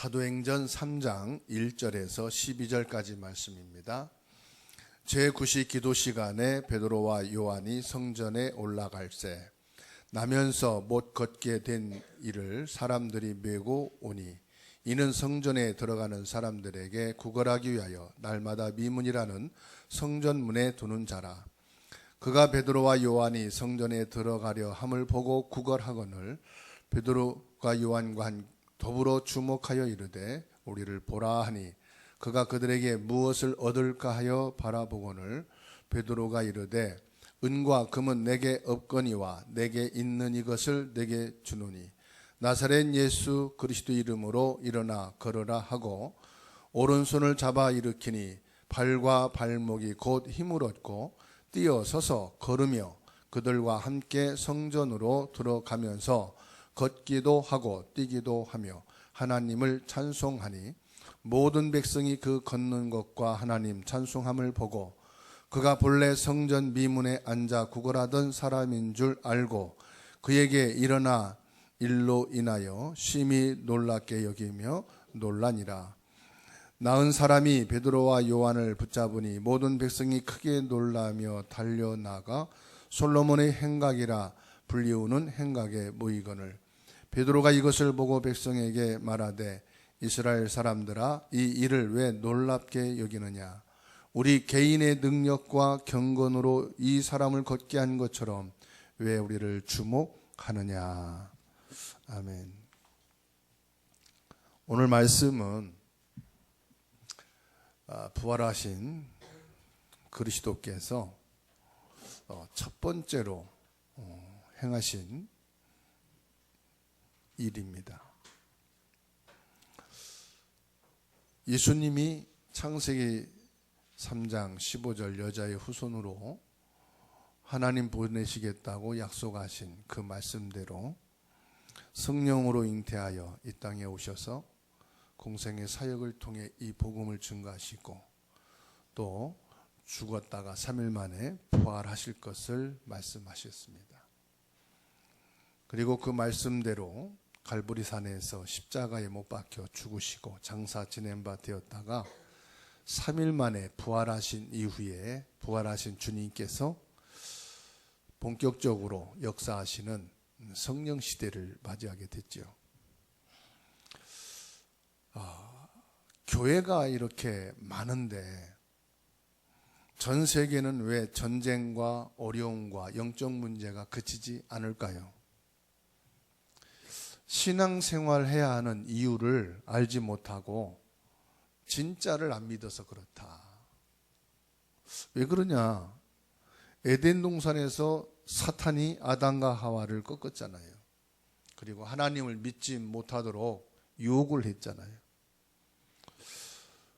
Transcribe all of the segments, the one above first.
사도행전 3장 1절에서 12절까지 말씀입니다. 제9시 기도 시간에 베드로와 요한이 성전에 올라갈새 나면서 못 걷게 된 이를 사람들이 메고 오니 이는 성전에 들어가는 사람들에게 구걸하기 위하여 날마다 미문이라는 성전문에 두는 자라. 그가 베드로와 요한이 성전에 들어가려 함을 보고 구걸하거늘 베드로가 요한과 더불어 주목하여 이르되 우리를 보라 하니 그가 그들에게 무엇을 얻을까 하여 바라보거늘 베드로가 이르되 은과 금은 내게 없거니와 내게 있는 이것을 내게 주노니 나사렛 예수 그리스도 이름으로 일어나 걸으라 하고 오른손을 잡아 일으키니 발과 발목이 곧 힘을 얻고 뛰어 서서 걸으며 그들과 함께 성전으로 들어가면서 걷기도 하고 뛰기도 하며 하나님을 찬송하니 모든 백성이 그 걷는 것과 하나님 찬송함을 보고 그가 본래 성전 미문에 앉아 구걸하던 사람인 줄 알고 그에게 일어나 일로 인하여 심히 놀랍게 여기며 놀라니라. 나은 사람이 베드로와 요한을 붙잡으니 모든 백성이 크게 놀라며 달려나가 솔로몬의 행각이라 불리우는 행각에 모이거늘 베드로가 이것을 보고 백성에게 말하되 이스라엘 사람들아 이 일을 왜 놀랍게 여기느냐. 우리 개인의 능력과 경건으로 이 사람을 걷게 한 것처럼 왜 우리를 주목하느냐. 아멘. 오늘 말씀은 부활하신 그리스도께서 첫 번째로 행하신 일입니다. 예수님이 창세기 3장 15절 여자의 후손으로 하나님 보내시겠다고 약속하신 그 말씀대로 성령으로 잉태하여 이 땅에 오셔서 공생의 사역을 통해 이 복음을 증거하시고 또 죽었다가 3일 만에 부활하실 것을 말씀하셨습니다. 그리고 그 말씀대로 갈보리산에서 십자가에 못 박혀 죽으시고 장사 지낸 바 되었다가 3일 만에 부활하신 이후에 부활하신 주님께서 본격적으로 역사하시는 성령 시대를 맞이하게 됐죠. 교회가 이렇게 많은데 전 세계는 왜 전쟁과 어려움과 영적 문제가 그치지 않을까요? 신앙생활 해야 하는 이유를 알지 못하고 진짜를 안 믿어서 그렇다. 왜 그러냐? 에덴 동산에서 사탄이 아담과 하와를 꺾었잖아요. 그리고 하나님을 믿지 못하도록 유혹을 했잖아요.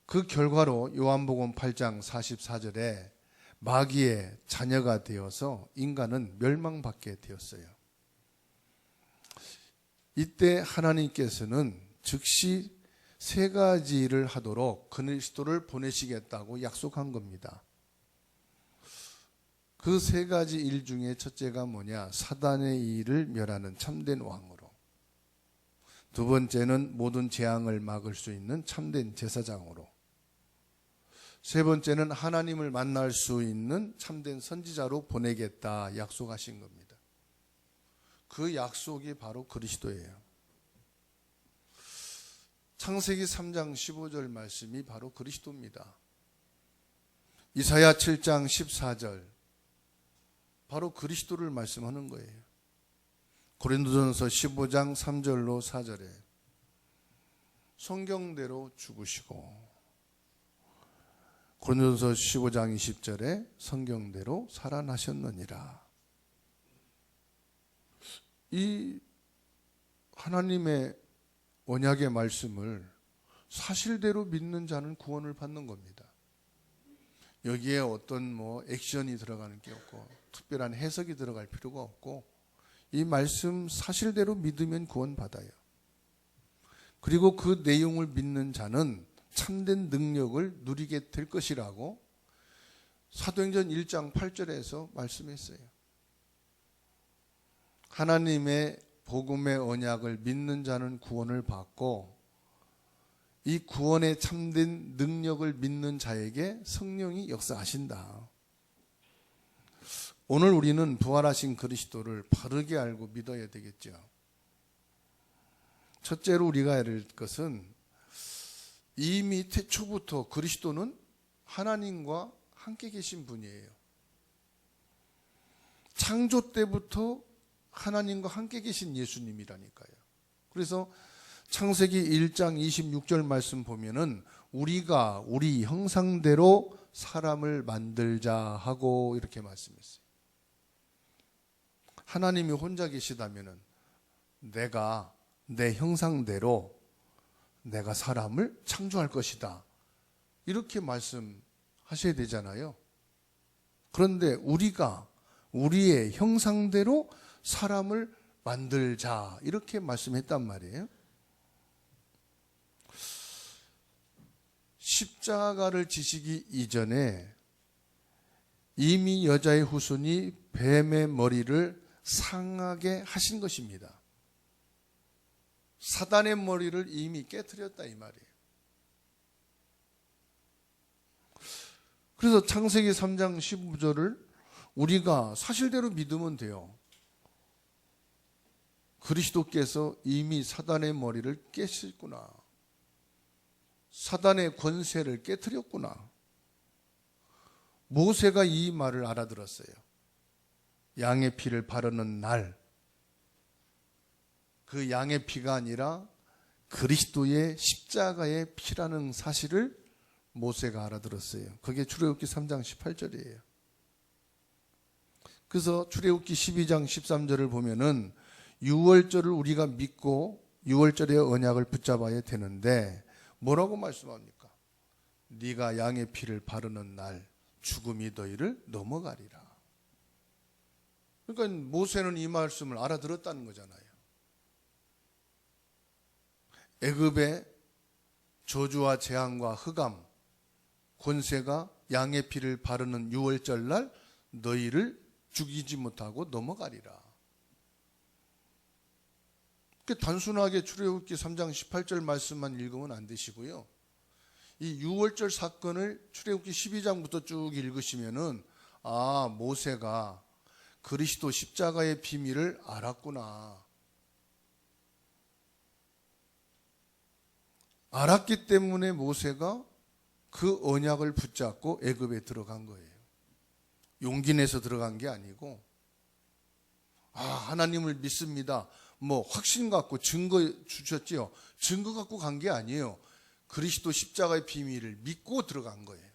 그 결과로 요한복음 8장 44절에 마귀의 자녀가 되어서 인간은 멸망받게 되었어요. 이때 하나님께서는 즉시 세 가지를 하도록 그리스도를 보내시겠다고 약속한 겁니다. 그 세 가지 일 중에 첫째가 뭐냐? 사단의 일을 멸하는 참된 왕으로. 두 번째는 모든 재앙을 막을 수 있는 참된 제사장으로. 세 번째는 하나님을 만날 수 있는 참된 선지자로 보내겠다 약속하신 겁니다. 그 약속이 바로 그리스도예요. 창세기 3장 15절 말씀이 바로 그리스도입니다. 이사야 7장 14절 바로 그리스도를 말씀하는 거예요. 고린도전서 15장 3절로 4절에 성경대로 죽으시고 고린도전서 15장 20절에 성경대로 살아나셨느니라. 이 하나님의 언약의 말씀을 사실대로 믿는 자는 구원을 받는 겁니다. 여기에 어떤 액션이 들어가는 게 없고 특별한 해석이 들어갈 필요가 없고 이 말씀 사실대로 믿으면 구원받아요. 그리고 그 내용을 믿는 자는 참된 능력을 누리게 될 것이라고 사도행전 1장 8절에서 말씀했어요. 하나님의 복음의 언약을 믿는 자는 구원을 받고 이 구원에 참된 능력을 믿는 자에게 성령이 역사하신다. 오늘 우리는 부활하신 그리스도를 바르게 알고 믿어야 되겠죠. 첫째로 우리가 해야 할 것은 이미 태초부터 그리스도는 하나님과 함께 계신 분이에요. 창조 때부터 하나님과 함께 계신 예수님이라니까요. 그래서 창세기 1장 26절 말씀 보면은 우리가 우리 형상대로 사람을 만들자 하고 이렇게 말씀했어요. 하나님이 혼자 계시다면은 내가 내 형상대로 내가 사람을 창조할 것이다. 이렇게 말씀하셔야 되잖아요. 그런데 우리가 우리의 형상대로 사람을 만들자 이렇게 말씀했단 말이에요. 십자가를 지시기 이전에 이미 여자의 후손이 뱀의 머리를 상하게 하신 것입니다. 사단의 머리를 이미 깨트렸다 이 말이에요. 그래서 창세기 3장 15절을 우리가 사실대로 믿으면 돼요. 그리스도께서 이미 사단의 머리를 깨셨구나. 사단의 권세를 깨트렸구나. 모세가 이 말을 알아들었어요. 양의 피를 바르는 날, 그 양의 피가 아니라 그리스도의 십자가의 피라는 사실을 모세가 알아들었어요. 그게 출애굽기 3장 18절이에요. 그래서 출애굽기 12장 13절을 보면은 6월절을 우리가 믿고 6월절의 언약을 붙잡아야 되는데 뭐라고 말씀합니까? 네가 양의 피를 바르는 날 죽음이 너희를 넘어가리라. 그러니까 모세는 이 말씀을 알아들었다는 거잖아요. 애굽의 저주와 재앙과 흑암, 권세가 양의 피를 바르는 6월절 날 너희를 죽이지 못하고 넘어가리라. 단순하게 출애굽기 3장 18절 말씀만 읽으면 안 되시고요. 이 6월절 사건을 출애굽기 12장부터 쭉 읽으시면은 모세가 그리스도 십자가의 비밀을 알았구나. 알았기 때문에 모세가 그 언약을 붙잡고 애굽에 들어간 거예요. 용기 내서 들어간 게 아니고 하나님을 믿습니다. 확신 갖고 증거 주셨지요. 증거 갖고 간 게 아니에요. 그리스도 십자가의 비밀을 믿고 들어간 거예요.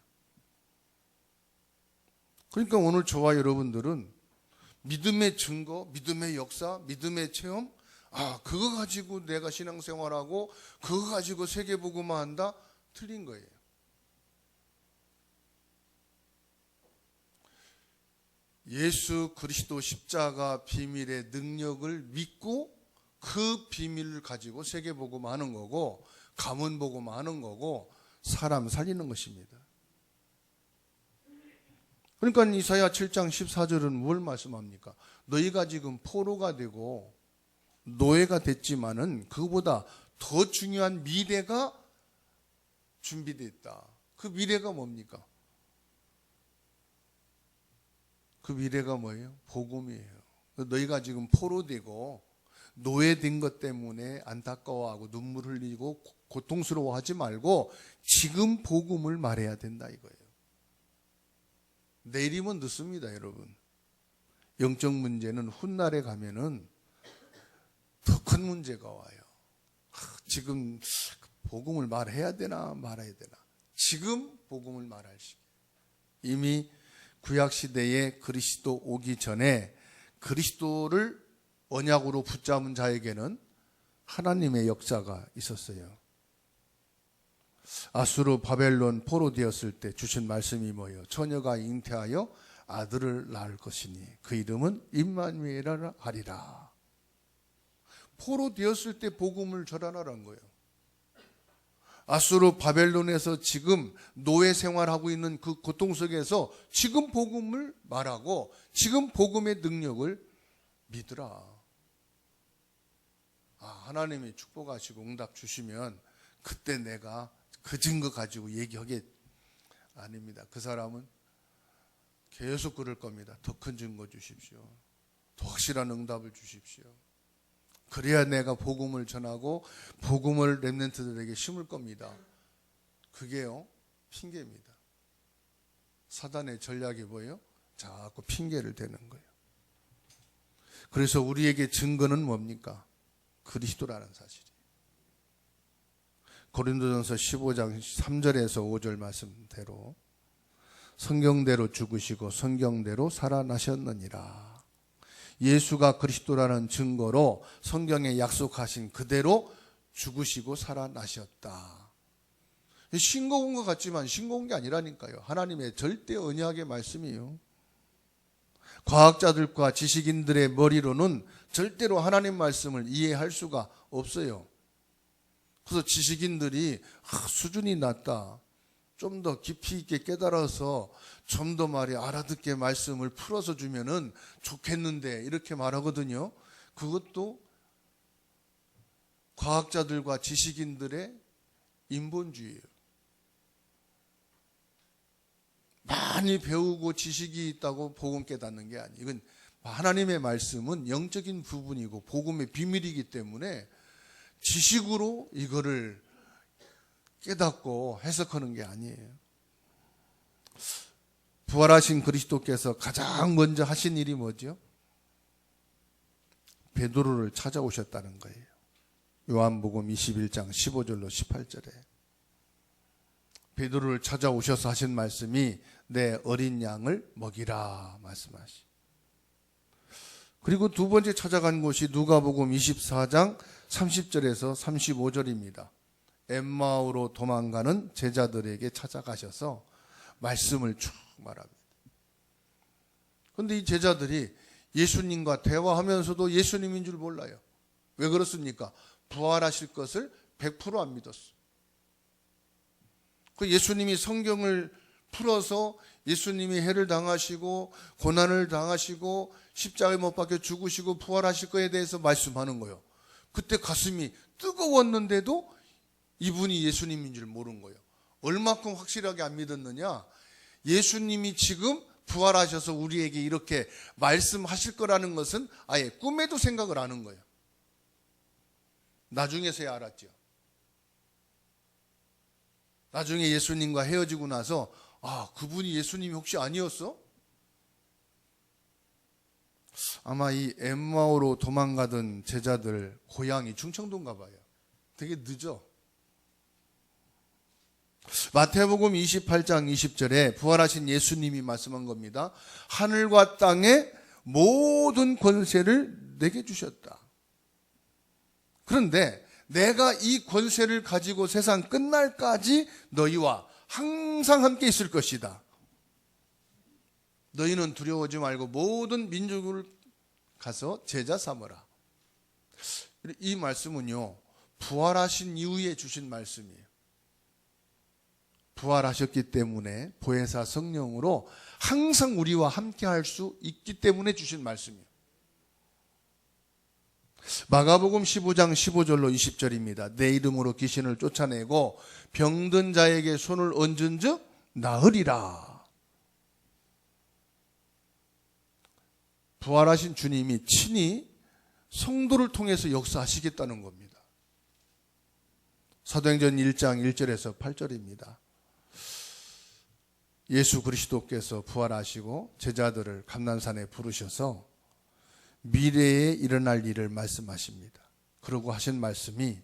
그러니까 오늘 저와 여러분들은 믿음의 증거, 믿음의 역사, 믿음의 체험, 그거 가지고 내가 신앙생활하고 그거 가지고 세계복음화 한다? 틀린 거예요. 예수 그리스도 십자가 비밀의 능력을 믿고 그 비밀을 가지고 세계복음화하는 거고 가문복음화하는 거고 사람 살리는 것입니다. 그러니까 이사야 7장 14절은 뭘 말씀합니까? 너희가 지금 포로가 되고 노예가 됐지만은 그보다 더 중요한 미래가 준비되어 있다. 그 미래가 뭡니까? 그 미래가 뭐예요? 복음이에요. 너희가 지금 포로되고 노예된 것 때문에 안타까워하고 눈물 흘리고 고통스러워하지 말고 지금 복음을 말해야 된다 이거예요. 내일이면 늦습니다, 여러분. 영적 문제는 훗날에 가면은 더 큰 문제가 와요. 지금 복음을 말해야 되나 말아야 되나. 지금 복음을 말할 시기. 이미 구약시대에 그리스도 오기 전에 그리스도를 언약으로 붙잡은 자에게는 하나님의 역사가 있었어요. 아수르 바벨론 포로 되었을 때 주신 말씀이 뭐예요? 처녀가 잉태하여 아들을 낳을 것이니 그 이름은 임마누엘이라 하리라. 포로 되었을 때 복음을 전하라는 거예요. 아수르 바벨론에서 지금 노예 생활하고 있는 그 고통 속에서 지금 복음을 말하고 지금 복음의 능력을 믿으라. 하나님이 축복하시고 응답 주시면 그때 내가 그 증거 가지고 얘기하게 아닙니다. 그 사람은 계속 그럴 겁니다. 더 큰 증거 주십시오. 더 확실한 응답을 주십시오. 그래야 내가 복음을 전하고 복음을 렘넌트들에게 심을 겁니다. 그게요, 핑계입니다. 사단의 전략이 뭐예요? 자꾸 핑계를 대는 거예요. 그래서 우리에게 증거는 뭡니까? 그리스도라는 사실이에요. 고린도전서 15장 3절에서 5절 말씀대로 성경대로 죽으시고 성경대로 살아나셨느니라. 예수가 그리스도라는 증거로 성경에 약속하신 그대로 죽으시고 살아나셨다. 싱거운 것 같지만 싱거운 게 아니라니까요. 하나님의 절대 언약의 말씀이에요. 과학자들과 지식인들의 머리로는 절대로 하나님 말씀을 이해할 수가 없어요. 그래서 지식인들이 수준이 낮다, 좀 더 깊이 있게 깨달아서 좀 더 알아듣게 말씀을 풀어서 주면은 좋겠는데 이렇게 말하거든요. 그것도 과학자들과 지식인들의 인본주의예요. 많이 배우고 지식이 있다고 복음 깨닫는 게 아니에요. 이건 하나님의 말씀은 영적인 부분이고 복음의 비밀이기 때문에 지식으로 이거를 깨닫고 해석하는 게 아니에요. 부활하신 그리스도께서 가장 먼저 하신 일이 뭐죠? 베드로를 찾아오셨다는 거예요. 요한복음 21장 15절로 18절에 베드로를 찾아오셔서 하신 말씀이 내 어린 양을 먹이라 말씀하시. 그리고 두 번째 찾아간 곳이 누가복음 24장 30절에서 35절입니다. 엠마오로 도망가는 제자들에게 찾아가셔서 말씀을 쭉 말합니다. 그런데 이 제자들이 예수님과 대화하면서도 예수님인 줄 몰라요. 왜 그렇습니까? 부활하실 것을 100% 안 믿었어. 그 예수님이 성경을 풀어서 예수님이 해를 당하시고 고난을 당하시고 십자가에 못 박혀 죽으시고 부활하실 거에 대해서 말씀하는 거예요. 그때 가슴이 뜨거웠는데도 이분이 예수님인 줄 모르는 거예요. 얼마큼 확실하게 안 믿었느냐? 예수님이 지금 부활하셔서 우리에게 이렇게 말씀하실 거라는 것은 아예 꿈에도 생각을 안 한 거예요. 나중에서야 알았죠. 나중에 예수님과 헤어지고 나서 그분이 예수님이 혹시 아니었어? 아마 이 엠마오로 도망가던 제자들 고향이 충청도인가 봐요. 되게 늦어. 마태복음 28장 20절에 부활하신 예수님이 말씀한 겁니다. 하늘과 땅의 모든 권세를 내게 주셨다. 그런데 내가 이 권세를 가지고 세상 끝날까지 너희와 항상 함께 있을 것이다. 너희는 두려워하지 말고 모든 민족을 가서 제자 삼으라. 이 말씀은요, 부활하신 이후에 주신 말씀이에요. 부활하셨기 때문에 보혜사 성령으로 항상 우리와 함께 할 수 있기 때문에 주신 말씀이에요. 마가복음 15장 15절로 20절입니다. 내 이름으로 귀신을 쫓아내고 병든 자에게 손을 얹은 즉 나으리라. 부활하신 주님이 친히 성도를 통해서 역사하시겠다는 겁니다. 사도행전 1장 1절에서 8절입니다. 예수 그리스도께서 부활하시고 제자들을 감난산에 부르셔서 미래에 일어날 일을 말씀하십니다. 그러고 하신 말씀이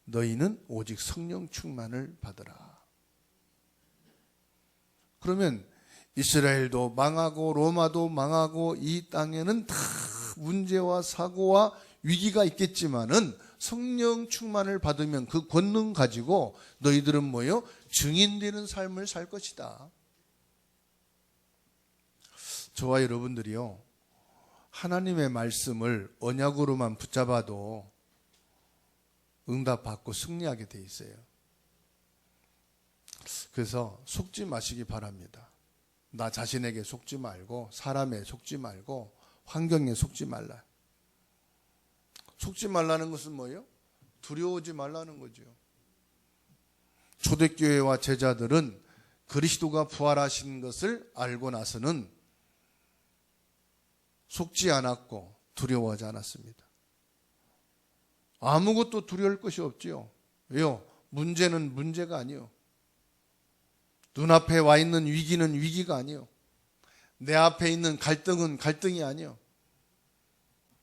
너희는 오직 성령 충만을 받으라. 그러면 이스라엘도 망하고 로마도 망하고 이 땅에는 다 문제와 사고와 위기가 있겠지만은 성령 충만을 받으면 그 권능 가지고 너희들은 뭐요? 증인되는 삶을 살 것이다. 저와 여러분들이요, 하나님의 말씀을 언약으로만 붙잡아도 응답받고 승리하게 돼 있어요. 그래서 속지 마시기 바랍니다. 나 자신에게 속지 말고 사람에 속지 말고 환경에 속지 말라. 속지 말라는 것은 뭐예요? 두려워하지 말라는 거죠. 초대교회와 제자들은 그리스도가 부활하신 것을 알고 나서는 속지 않았고 두려워하지 않았습니다. 아무것도 두려울 것이 없지요. 왜요? 문제는 문제가 아니요. 눈앞에 와 있는 위기는 위기가 아니요. 내 앞에 있는 갈등은 갈등이 아니요.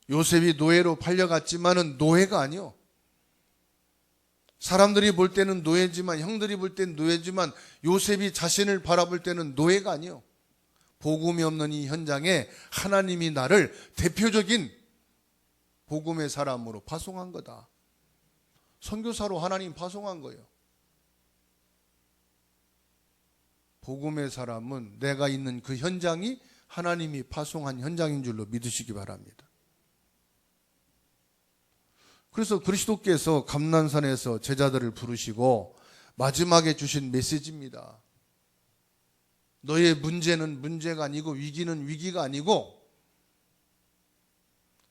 요셉이 노예로 팔려갔지만은 노예가 아니요. 사람들이 볼 때는 노예지만, 형들이 볼 때는 노예지만 요셉이 자신을 바라볼 때는 노예가 아니요. 복음이 없는 이 현장에 하나님이 나를 대표적인 복음의 사람으로 파송한 거다. 선교사로 하나님 파송한 거예요. 복음의 사람은 내가 있는 그 현장이 하나님이 파송한 현장인 줄로 믿으시기 바랍니다. 그래서 그리스도께서 감난산에서 제자들을 부르시고 마지막에 주신 메시지입니다. 너의 문제는 문제가 아니고 위기는 위기가 아니고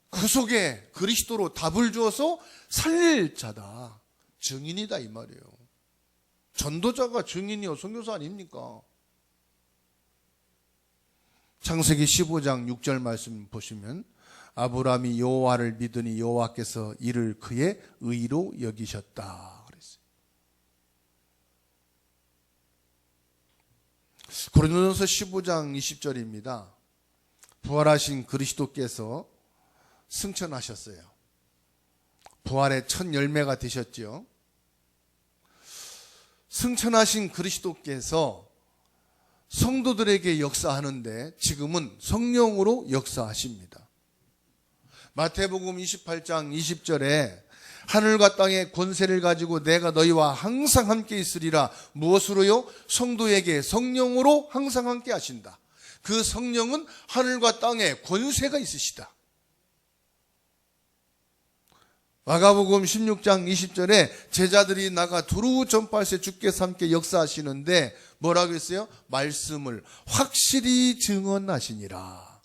그 속에 그리스도로 답을 주어서 살릴 자다. 증인이다 이 말이에요. 전도자가 증인이요 선교사 아닙니까? 창세기 15장 6절 말씀 보시면 아브라함이 여호와를 믿으니 여호와께서 이를 그의 의로 여기셨다 그랬어요. 고린도전서 15장 20절입니다. 부활하신 그리스도께서 승천하셨어요. 부활의 첫 열매가 되셨죠. 승천하신 그리스도께서 성도들에게 역사하는데 지금은 성령으로 역사하십니다. 마태복음 28장 20절에 하늘과 땅의 권세를 가지고 내가 너희와 항상 함께 있으리라. 무엇으로요? 성도에게 성령으로 항상 함께 하신다. 그 성령은 하늘과 땅에 권세가 있으시다. 마가복음 16장 20절에 제자들이 나가 두루 전파할새 주께서 함께 역사하시는데 뭐라고 했어요? 말씀을 확실히 증언하시니라.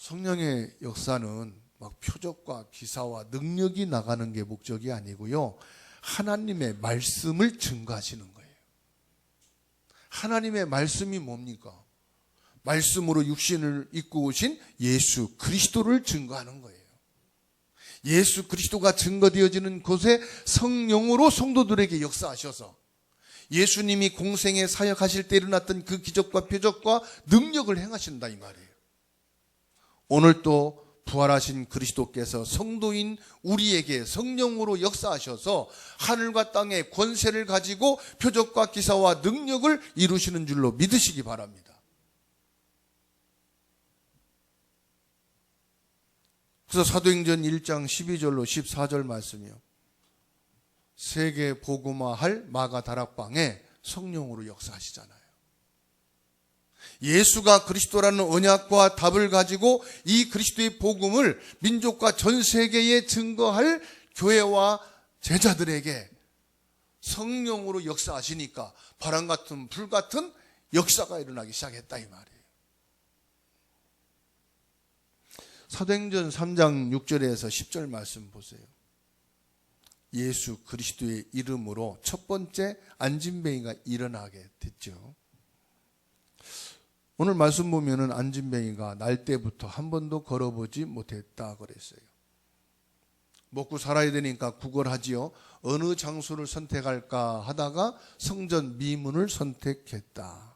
성령의 역사는 막 표적과 기사와 능력이 나가는 게 목적이 아니고요. 하나님의 말씀을 증거하시는 거예요. 하나님의 말씀이 뭡니까? 말씀으로 육신을 입고 오신 예수 그리스도를 증거하는 거예요. 예수 그리스도가 증거되어지는 곳에 성령으로 성도들에게 역사하셔서 예수님이 공생에 사역하실 때 일어났던 그 기적과 표적과 능력을 행하신다 이 말이에요. 오늘 또 부활하신 그리스도께서 성도인 우리에게 성령으로 역사하셔서 하늘과 땅의 권세를 가지고 표적과 기사와 능력을 이루시는 줄로 믿으시기 바랍니다. 그래서 사도행전 1장 12절로 14절 말씀이요. 세계 복음화할 마가 다락방에 성령으로 역사하시잖아요. 예수가 그리스도라는 언약과 답을 가지고 이 그리스도의 복음을 민족과 전 세계에 증거할 교회와 제자들에게 성령으로 역사하시니까 바람 같은 불 같은 역사가 일어나기 시작했다 이 말이에요. 사도행전 3장 6절에서 10절 말씀 보세요. 예수 그리스도의 이름으로 첫 번째 안진뱅이가 일어나게 됐죠. 오늘 말씀 보면은 안진뱅이가 날 때부터 한 번도 걸어보지 못했다 그랬어요. 먹고 살아야 되니까 구걸하지요. 어느 장소를 선택할까 하다가 성전 미문을 선택했다.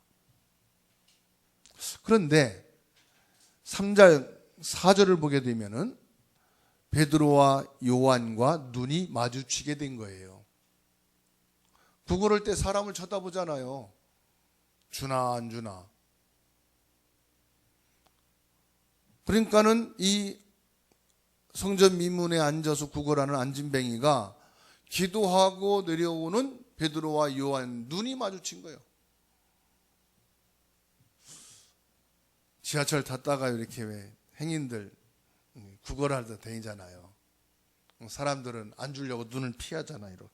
그런데 3절 4절을 보게 되면은 베드로와 요한과 눈이 마주치게 된 거예요. 구걸할 때 사람을 쳐다보잖아요. 주나 안 주나. 그러니까는 이 성전 미문에 앉아서 구걸하는 안진뱅이가 기도하고 내려오는 베드로와 요한 눈이 마주친 거예요. 지하철 탔다가 이렇게 왜 행인들 구걸할 때 다니잖아요. 사람들은 안 주려고 눈을 피하잖아요. 이렇게.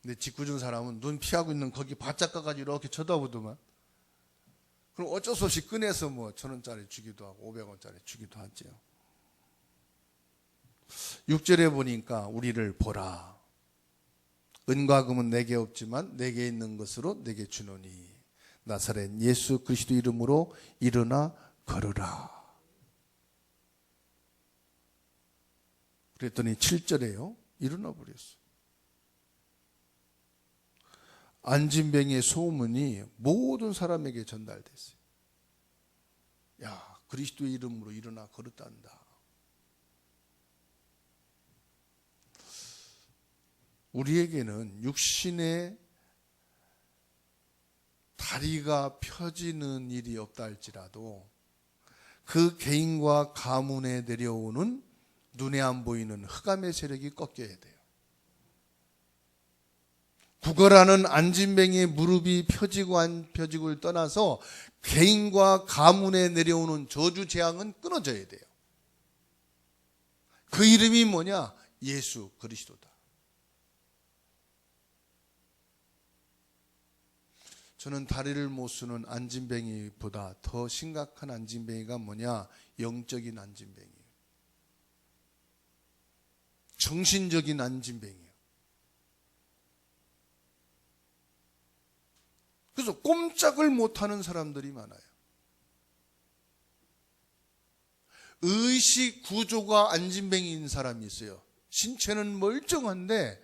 근데 짓궂은 사람은 눈 피하고 있는 거기 바짝 가가지고 이렇게 쳐다보더만. 그럼 어쩔 수 없이 꺼내서 뭐 1,000원짜리 주기도 하고 500원짜리 주기도 하죠. 6절에 보니까 우리를 보라. 은과 금은 내게 없지만 내게 있는 것으로 내게 주노니 나사렛 예수 그리스도 이름으로 일어나 걸으라. 그랬더니 7절에요. 일어나 버렸어. 안진뱅이의 소문이 모든 사람에게 전달됐어요. 야, 그리스도의 이름으로 일어나 걸었단다. 우리에게는 육신의 다리가 펴지는 일이 없다 할지라도 그 개인과 가문에 내려오는 눈에 안 보이는 흑암의 세력이 꺾여야 돼요. 구걸하는 안진뱅이의 무릎이 펴지고 안 펴지고를 떠나서 개인과 가문에 내려오는 저주 재앙은 끊어져야 돼요. 그 이름이 뭐냐? 예수 그리스도다. 저는 다리를 못 쓰는 안진뱅이보다 더 심각한 안진뱅이가 뭐냐? 영적인 안진뱅이에요. 정신적인 안진뱅이에요. 그래서 꼼짝을 못하는 사람들이 많아요. 의식 구조가 안진뱅이인 사람이 있어요. 신체는 멀쩡한데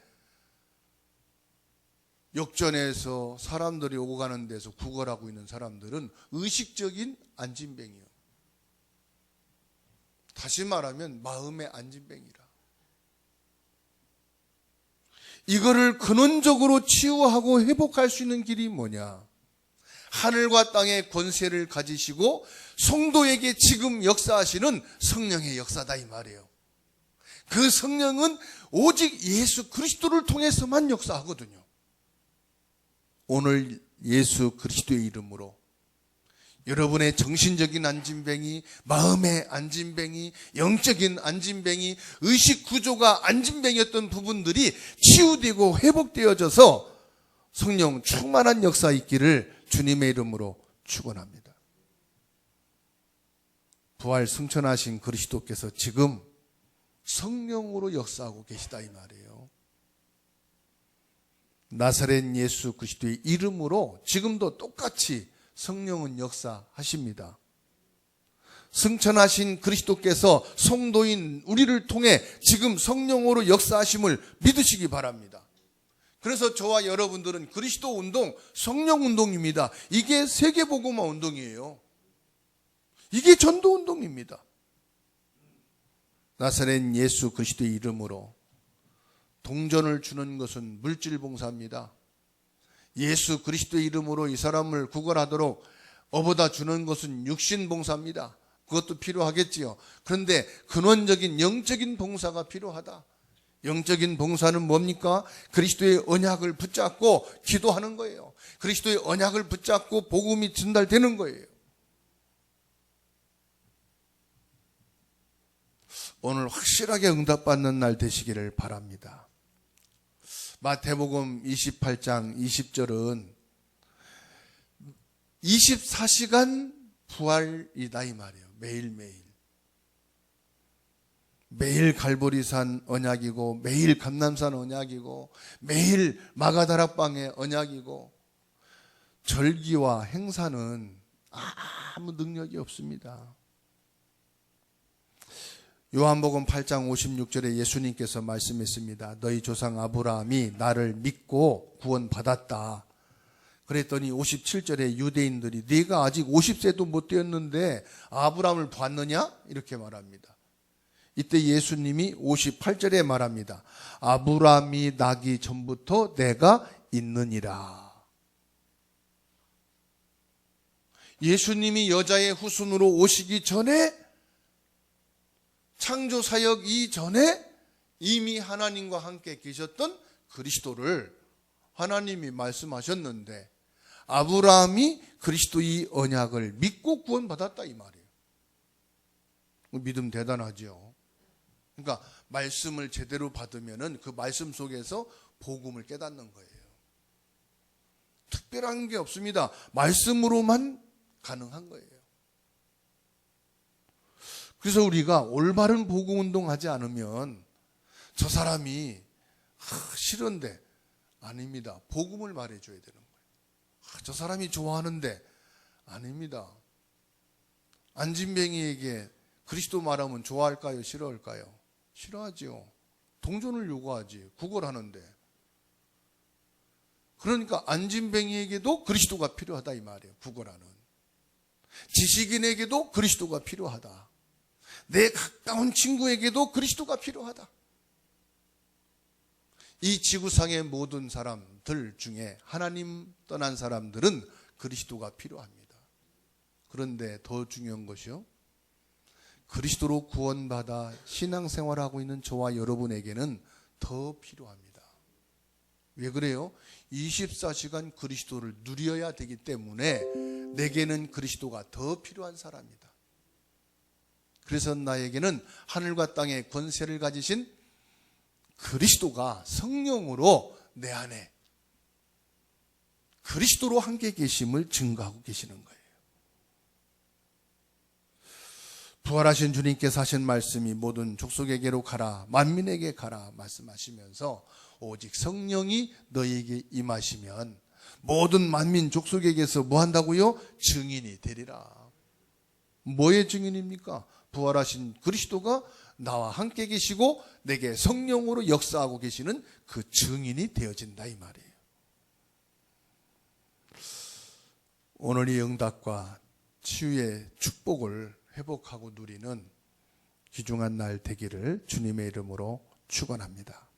역전에서 사람들이 오고 가는 데서 구걸하고 있는 사람들은 의식적인 안진뱅이요. 다시 말하면 마음의 안진뱅이라. 이거를 근원적으로 치유하고 회복할 수 있는 길이 뭐냐? 하늘과 땅의 권세를 가지시고 성도에게 지금 역사하시는 성령의 역사다 이 말이에요. 그 성령은 오직 예수 그리스도를 통해서만 역사하거든요. 오늘 예수 그리스도의 이름으로 여러분의 정신적인 안진뱅이, 마음의 안진뱅이, 영적인 안진뱅이, 의식 구조가 안진뱅이였던 부분들이 치유되고 회복되어져서 성령 충만한 역사 있기를 주님의 이름으로 축원합니다. 부활 승천하신 그리스도께서 지금 성령으로 역사하고 계시다 이 말이에요. 나사렛 예수 그리스도의 이름으로 지금도 똑같이 성령은 역사하십니다. 승천하신 그리스도께서 성도인 우리를 통해 지금 성령으로 역사하심을 믿으시기 바랍니다. 그래서 저와 여러분들은 그리스도 운동, 성령 운동입니다. 이게 세계복음화 운동이에요. 이게 전도 운동입니다. 나사렛 예수 그리스도의 이름으로 동전을 주는 것은 물질 봉사입니다. 예수 그리스도의 이름으로 이 사람을 구걸하도록 업어다 주는 것은 육신 봉사입니다. 그것도 필요하겠지요. 그런데 근원적인 영적인 봉사가 필요하다. 영적인 봉사는 뭡니까? 그리스도의 언약을 붙잡고 기도하는 거예요. 그리스도의 언약을 붙잡고 복음이 전달되는 거예요. 오늘 확실하게 응답받는 날 되시기를 바랍니다. 마태복음 28장 20절은 24시간 부활이다 이 말이에요. 매일매일. 매일 갈보리산 언약이고 매일 감람산 언약이고 매일 마가다락방의 언약이고 절기와 행사는 아무 능력이 없습니다. 요한복음 8장 56절에 예수님께서 말씀했습니다. 너희 조상 아브라함이 나를 믿고 구원받았다. 그랬더니 57절에 유대인들이 네가 아직 50세도 못 되었는데 아브라함을 봤느냐? 이렇게 말합니다. 이때 예수님이 58절에 말합니다. 아브라함이 나기 전부터 내가 있느니라. 예수님이 여자의 후손으로 오시기 전에 창조 사역 이전에 이미 하나님과 함께 계셨던 그리스도를 하나님이 말씀하셨는데 아브라함이 그리스도의 언약을 믿고 구원받았다 이 말이에요. 믿음 대단하죠. 그러니까 말씀을 제대로 받으면은 그 말씀 속에서 복음을 깨닫는 거예요. 특별한 게 없습니다. 말씀으로만 가능한 거예요. 그래서 우리가 올바른 복음 운동하지 않으면 저 사람이 싫은데 아닙니다. 복음을 말해줘야 되는 거예요. 저 사람이 좋아하는데 아닙니다. 안진뱅이에게 그리스도 말하면 좋아할까요? 싫어할까요? 싫어하지요. 동전을 요구하지. 구걸하는데. 그러니까 안진뱅이에게도 그리스도가 필요하다 이 말이에요. 구걸하는. 지식인에게도 그리스도가 필요하다. 내 가까운 친구에게도 그리스도가 필요하다. 이 지구상의 모든 사람들 중에 하나님 떠난 사람들은 그리스도가 필요합니다. 그런데 더 중요한 것이요, 그리스도로 구원받아 신앙생활하고 있는 저와 여러분에게는 더 필요합니다. 왜 그래요? 24시간 그리스도를 누려야 되기 때문에 내게는 그리스도가 더 필요한 사람이다. 그래서 나에게는 하늘과 땅의 권세를 가지신 그리스도가 성령으로 내 안에 그리스도로 함께 계심을 증거하고 계시는 거예요. 부활하신 주님께서 하신 말씀이 모든 족속에게로 가라, 만민에게 가라 말씀하시면서 오직 성령이 너희에게 임하시면 모든 만민 족속에게서 뭐 한다고요? 증인이 되리라. 뭐의 증인입니까? 부활하신 그리스도가 나와 함께 계시고 내게 성령으로 역사하고 계시는 그 증인이 되어진다 이 말이에요. 오늘의 응답과 치유의 축복을 회복하고 누리는 귀중한 날 되기를 주님의 이름으로 축원합니다.